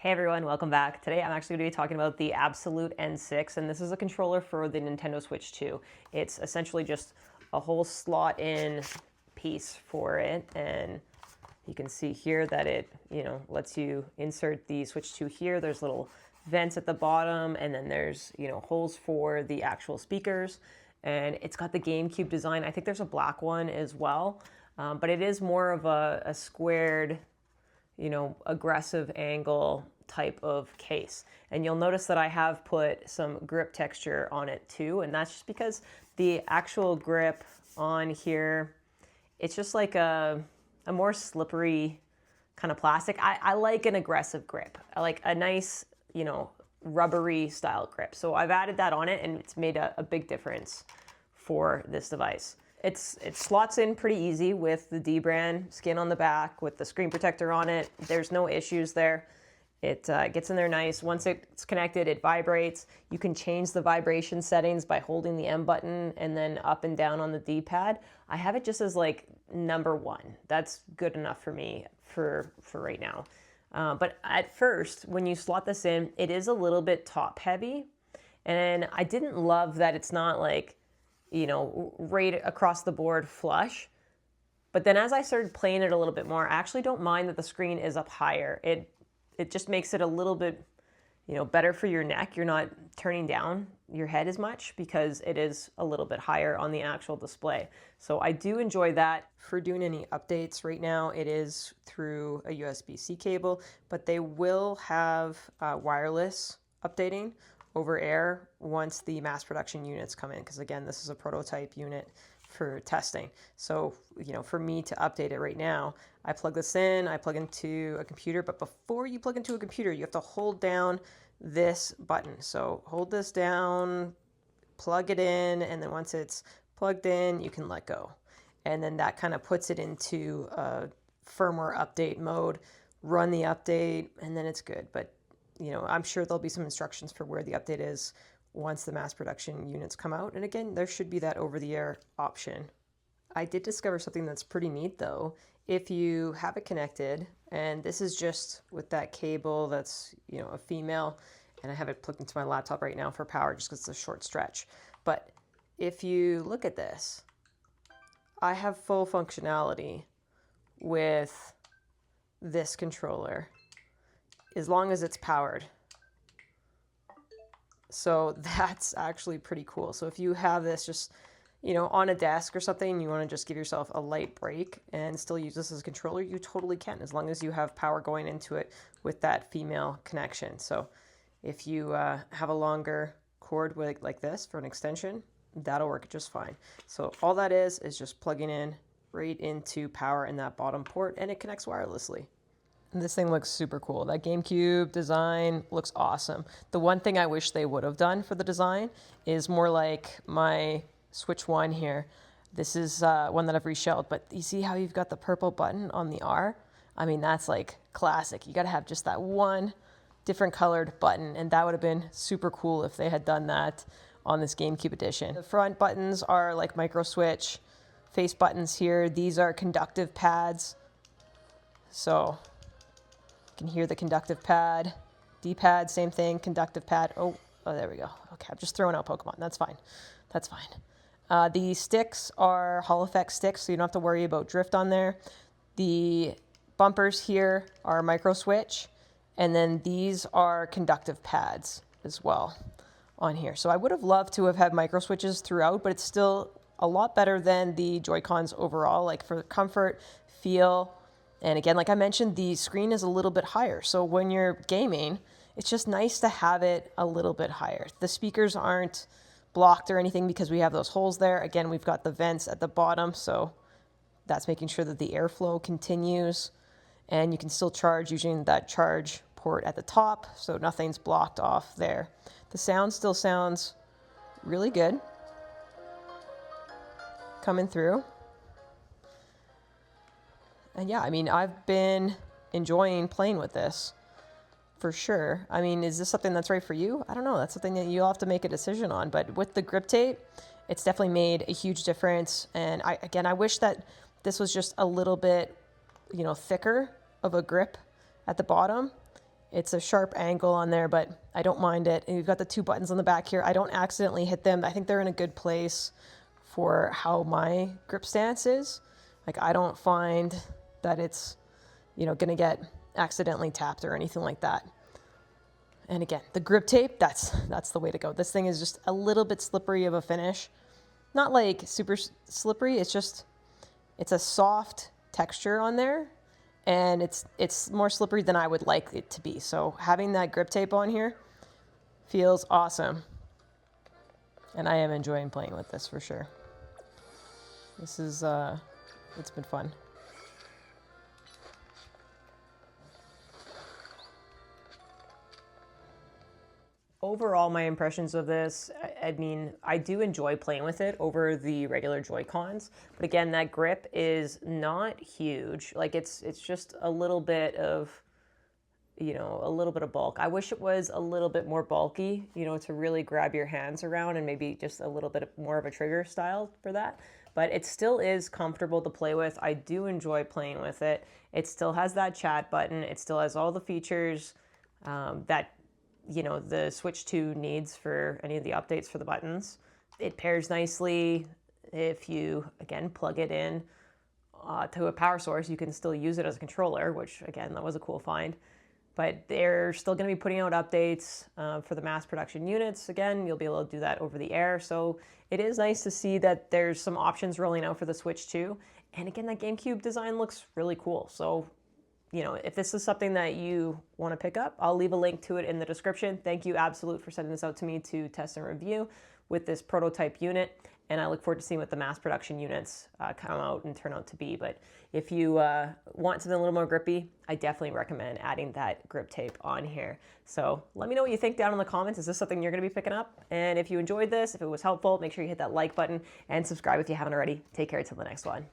Hey everyone, welcome back. Today I'm actually going to be talking about the Abxylute N6, and this is a controller for the Nintendo Switch 2. It's essentially just a whole slot in piece for it, and you can see here that it, lets you insert the Switch 2 here. There's little vents at the bottom, and then there's, holes for the actual speakers, and it's got the GameCube design. I think there's a black one as well, but it is more of a squared, aggressive angle type of case. And you'll notice that I have put some grip texture on it too, and that's just because the actual grip on here, it's just like a more slippery kind of plastic. I like an aggressive grip. I like a nice, rubbery style grip. So I've added that on it, and it's made a big difference for this device. It slots in pretty easy with the D-brand skin on the back, with the screen protector on it. There's no issues there. It gets in there nice. Once it's connected, it vibrates. You can change the vibration settings by holding the M button and then up and down on the D-pad. I have it just as like number one. That's good enough for me for right now. But at first, when you slot this in, it is a little bit top heavy. And I didn't love that it's not like, right across the board flush. But then as I started playing it a little bit more, I actually don't mind that the screen is up higher. It just makes it a little bit, better for your neck. You're not turning down your head as much because it is a little bit higher on the actual display. So I do enjoy that. For doing any updates right now, it is through a USB-C cable, but they will have wireless updating over air once the mass production units come in, because again, this is a prototype unit for testing. So, for me to update it right now, I plug this in, I plug into a computer, but before you plug into a computer, you have to hold down this button. So hold this down, plug it in, and then once it's plugged in, you can let go. And then that kind of puts it into a firmware update mode, run the update, and then it's good. But I'm sure there'll be some instructions for where the update is once the mass production units come out. And again, there should be that over-the-air option. I did discover something that's pretty neat though. If you have it connected, and this is just with that cable that's, a female, and I have it plugged into my laptop right now for power just because it's a short stretch. But if you look at this, I have full functionality with this controller as long as it's powered. So that's actually pretty cool. So if you have this just, on a desk or something, and you want to just give yourself a light break and still use this as a controller, you totally can, as long as you have power going into it with that female connection. So if you have a longer cord like this for an extension, that'll work just fine. So all that is just plugging in right into power in that bottom port, and it connects wirelessly. This thing looks super cool. That GameCube design looks awesome. The one thing I wish they would have done for the design is more like my Switch 1 here. This is one that I've reshelled, but you see how you've got the purple button on the R? I mean, that's like classic. You got to have just that one different colored button, and that would have been super cool if they had done that on this GameCube edition. The front buttons are like micro switch face buttons here. These are conductive pads. So you can hear the conductive pad. D-pad, same thing, conductive pad. Oh, there we go. Okay, I'm just throwing out Pokemon. That's fine. That's fine. The sticks are Hall effect sticks, so you don't have to worry about drift on there. The bumpers here are micro switch, and then these are conductive pads as well on here. So I would have loved to have had micro switches throughout, but it's still a lot better than the Joy-Cons overall, like for comfort, feel. And again, like I mentioned, the screen is a little bit higher. So when you're gaming, it's just nice to have it a little bit higher. The speakers aren't blocked or anything because we have those holes there. Again, we've got the vents at the bottom, so that's making sure that the airflow continues. And you can still charge using that charge port at the top, so nothing's blocked off there. The sound still sounds really good coming through. And yeah, I mean, I've been enjoying playing with this for sure. I mean, is this something that's right for you? I don't know. That's something that you'll have to make a decision on. But with the grip tape, it's definitely made a huge difference. And I wish that this was just a little bit, thicker of a grip at the bottom. It's a sharp angle on there, but I don't mind it. And you've got the 2 buttons on the back here. I don't accidentally hit them. I think they're in a good place for how my grip stance is. Like, I don't find that it's, you know, gonna get accidentally tapped or anything like that. And again, the grip tape, that's the way to go. This thing is just a little bit slippery of a finish. Not like super slippery, it's a soft texture on there, and it's more slippery than I would like it to be. So having that grip tape on here feels awesome. And I am enjoying playing with this for sure. This is, it's been fun. Overall, my impressions of this, I mean, I do enjoy playing with it over the regular Joy-Cons. But again, that grip is not huge. Like, it's just a little bit of, you know, a little bit of bulk. I wish it was a little bit more bulky, you know, to really grab your hands around, and maybe just a little bit more of a trigger style for that. But it still is comfortable to play with. I do enjoy playing with it. It still has that chat button. It still has all the features that, you know, the Switch 2 needs for any of the updates for the buttons. It pairs nicely. If you, again, plug it in to a power source, you can still use it as a controller, which, again, that was a cool find. But they're still going to be putting out updates for the mass production units. Again, you'll be able to do that over the air. So it is nice to see that there's some options rolling out for the Switch 2. And again, that GameCube design looks really cool. So, you know, if this is something that you want to pick up, I'll leave a link to it in the description. Thank you, Abxylute, for sending this out to me to test and review with this prototype unit. And I look forward to seeing what the mass production units come out and turn out to be. But if you want something a little more grippy, I definitely recommend adding that grip tape on here. So let me know what you think down in the comments. Is this something you're going to be picking up? And if you enjoyed this, if it was helpful, make sure you hit that like button and subscribe if you haven't already. Take care until the next one.